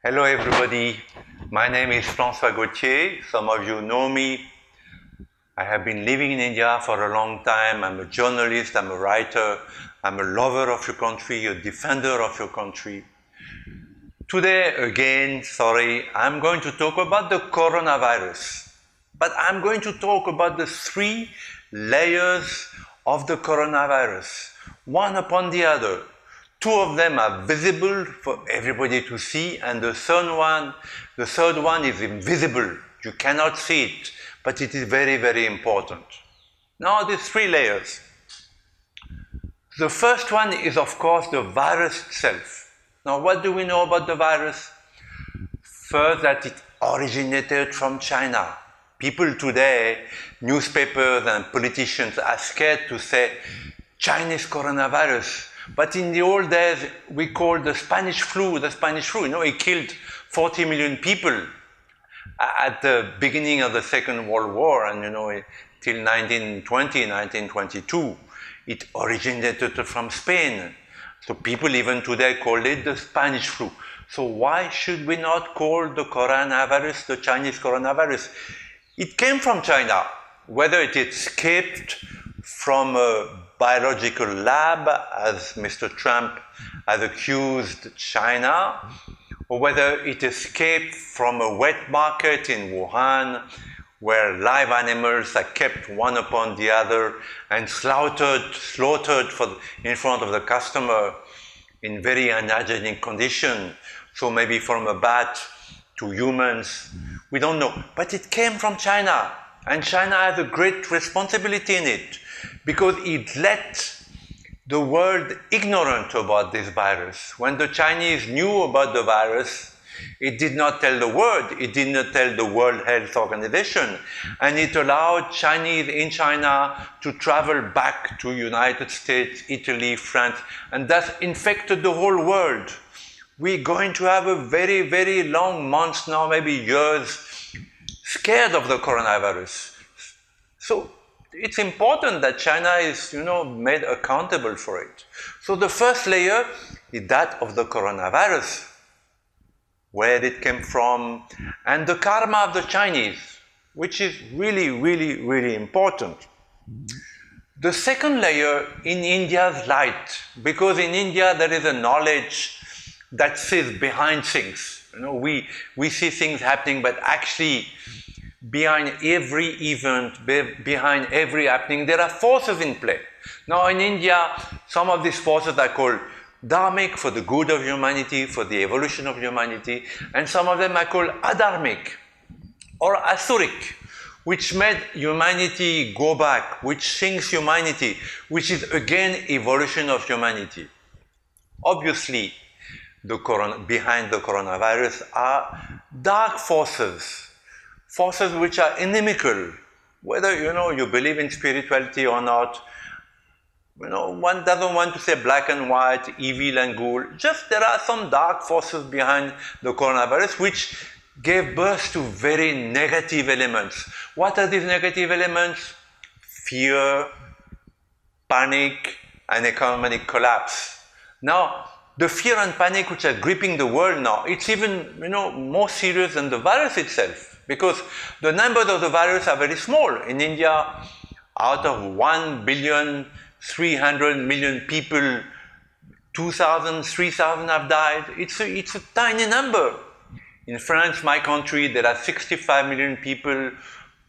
Hello everybody, my name is François Gauthier. Some of you know me. I have been living in India for a long time. I'm a journalist, I'm a writer, I'm a lover of your country, a defender of your country. Today again, I'm going to talk about the coronavirus. But I'm going to talk about the three layers of the coronavirus, one upon the other. Two of them are visible for everybody to see, and the third one is invisible. You cannot see it, but it is very, very important. Now, these three layers. The first one is, of course, the virus itself. Now, what do we know about the virus? First, that it originated from China. People today, newspapers and politicians are scared to say Chinese coronavirus. But in the old days, we called the Spanish flu. It killed 40 million people at the beginning of the Second World War, and till 1920, 1922. It originated from Spain. So people even today call it the Spanish flu. So why should we not call the coronavirus the Chinese coronavirus? It came from China. Whether it escaped from a biological lab, as Mr. Trump has accused China, or whether it escaped from a wet market in Wuhan, where live animals are kept one upon the other and slaughtered in front of the customer in very unhygienic condition. So maybe from a bat to humans, we don't know. But it came from China, and China has a great responsibility in it, because it let the world ignorant about this virus. When the Chinese knew about the virus, it did not tell the world, it did not tell the World Health Organization, and it allowed Chinese in China to travel back to United States, Italy, France, and thus infected the whole world. We're going to have a very, very long months now, maybe years, scared of the coronavirus. So it's important that China is, made accountable for it. So the first layer is that of the coronavirus, where it came from, and the karma of the Chinese, which is really, really, really important. The second layer in India's light, because in India there is a knowledge that sits behind things. We see things happening, but actually behind every event, behind every happening, there are forces in play. Now in India, some of these forces are called dharmic, for the good of humanity, for the evolution of humanity, and some of them are called adharmic or asuric, which made humanity go back, which thinks humanity, which is again evolution of humanity. Obviously, behind the coronavirus are dark forces which are inimical. Whether you believe in spirituality or not, one doesn't want to say black and white, evil and good. Just there are some dark forces behind the coronavirus which gave birth to very negative elements. What are these negative elements? Fear, panic, and economic collapse. Now, the fear and panic which are gripping the world now, it's even more serious than the virus itself, because the numbers of the virus are very small. In India, out of 1,300,000,000 people, 2,000, 3,000 have died. It's a tiny number. In France, my country, there are 65 million people,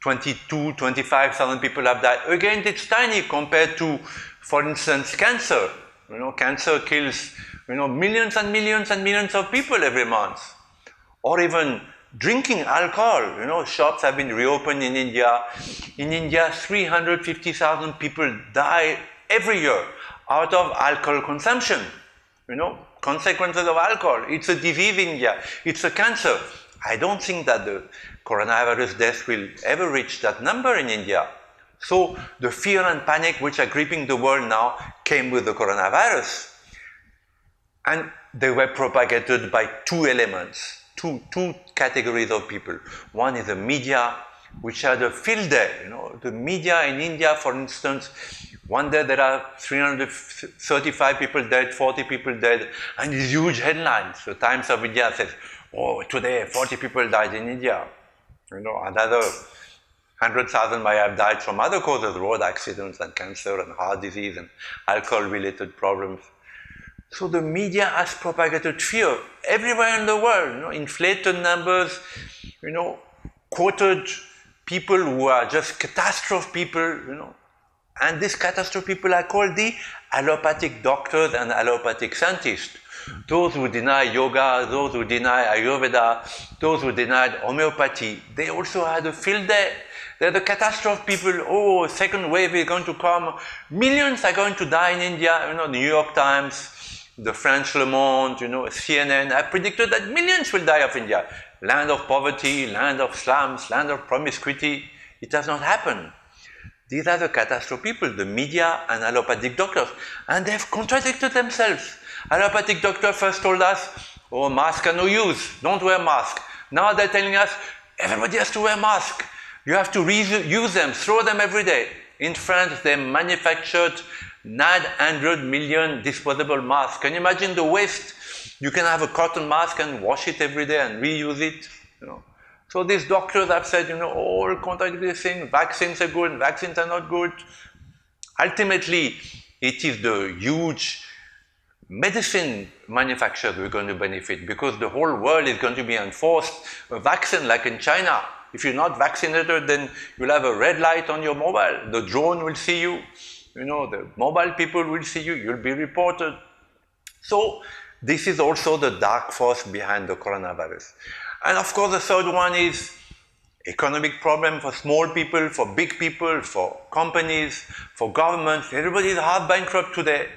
25,000 people have died. Again, it's tiny compared to, for instance, cancer. Cancer kills millions and millions and millions of people every month. Or even drinking alcohol. Shops have been reopened in India. In India, 350,000 people die every year out of alcohol consumption. Consequences of alcohol. It's a disease in India. It's a cancer. I don't think that the coronavirus deaths will ever reach that number in India. So the fear and panic which are gripping the world now came with the coronavirus. And they were propagated by two elements, two categories of people. One is the media, which had a field day. The media in India, for instance, one day there are 335 people dead, 40 people dead, and these huge headlines. The Times of India says, Oh, today 40 people died in India. Another 100,000 might have died from other causes, road accidents and cancer and heart disease and alcohol-related problems. So the media has propagated fear everywhere in the world, inflated numbers, quoted people who are just catastrophe people, and these catastrophe people are called the allopathic doctors and allopathic scientists. Those who deny yoga, those who deny Ayurveda, those who denied homeopathy, they also had a field day. They're the catastrophe people. Oh, second wave is going to come. Millions are going to die in India. The New York Times, the French Le Monde, CNN have predicted that millions will die of India. Land of poverty, land of slums, land of promiscuity. It has not happened. These are the catastrophe people, the media and allopathic doctors. And they've contradicted themselves. Allopathic doctor first told us, oh, masks are no use, don't wear mask. Now they're telling us, everybody has to wear mask. You have to use them, throw them every day. In France, they manufactured 900 million disposable masks. Can you imagine the waste? You can have a cotton mask and wash it every day and reuse it. So these doctors have said, all contradictory things, vaccines are good, vaccines are not good. Ultimately, it is the huge medicine manufacturers who are going to benefit because the whole world is going to be enforced a vaccine like in China. If you're not vaccinated, then you'll have a red light on your mobile. The drone will see you. The mobile people will see you. You'll be reported. So this is also the dark force behind the coronavirus. And of course, the third one is economic problem for small people, for big people, for companies, for governments. Everybody is half bankrupt today.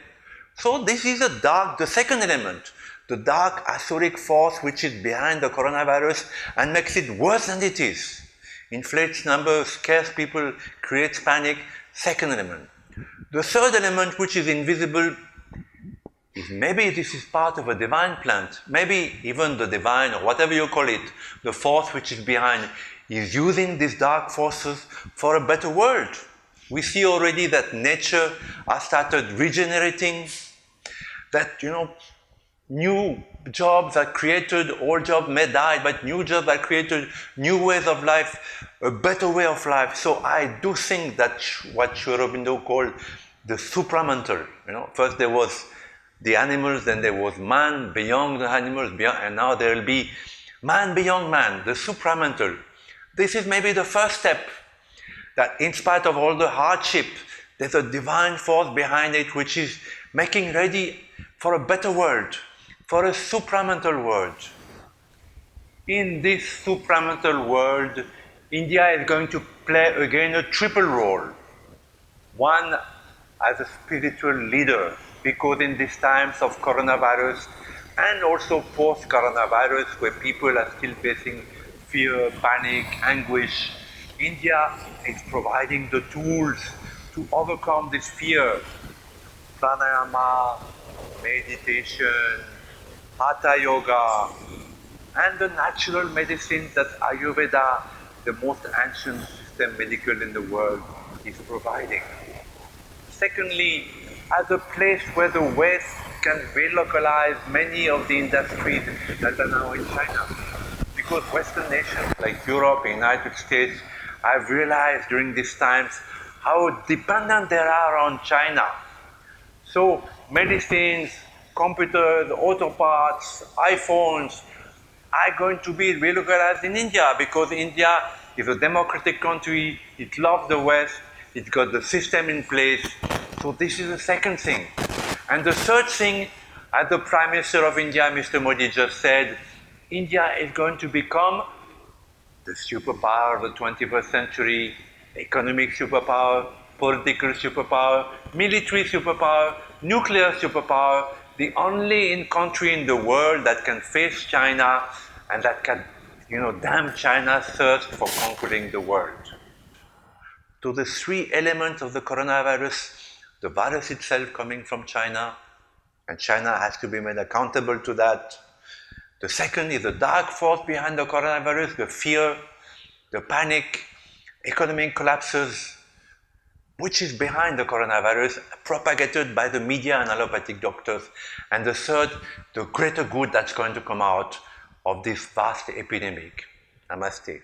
So this is the second element, the dark Asuric force which is behind the coronavirus and makes it worse than it is. Inflates numbers, scares people, creates panic. Second element. The third element, which is invisible, is maybe this is part of a divine plan. Maybe even the divine, or whatever you call it, the force which is behind, is using these dark forces for a better world. We see already that nature has started regenerating, that, new jobs are created, old jobs may die, but new jobs are created, new ways of life, a better way of life. So I do think that what Sri Aurobindo called the supramental, first there was the animals, then there was man beyond the animals, and now there will be man beyond man, the supramental. This is maybe the first step, that in spite of all the hardship, there's a divine force behind it which is making ready for a better world, for a supramental world. In this supramental world, India is going to play again a triple role. One, as a spiritual leader, because in these times of coronavirus and also post-coronavirus, where people are still facing fear, panic, anguish, India is providing the tools to overcome this fear. Pranayama, meditation, Hatha Yoga, and the natural medicines that Ayurveda, the most ancient system medical in the world, is providing. Secondly, as a place where the West can relocalize many of the industries that are now in China. Because Western nations like Europe, United States, have realized during these times how dependent they are on China. So medicines, computers, auto parts, iPhones are going to be relocalized in India because India is a democratic country, it loves the West, it's got the system in place. So this is the second thing. And the third thing, as the Prime Minister of India, Mr. Modi, just said, India is going to become the superpower of the 21st century, economic superpower, political superpower, military superpower, nuclear superpower, the only country in the world that can face China and that can, damn China's thirst for conquering the world. To the three elements of the coronavirus, the virus itself coming from China, and China has to be made accountable to that. The second is the dark force behind the coronavirus, the fear, the panic, economic collapses, which is behind the coronavirus, propagated by the media and allopathic doctors. And the third, the greater good that's going to come out of this vast epidemic. Namaste.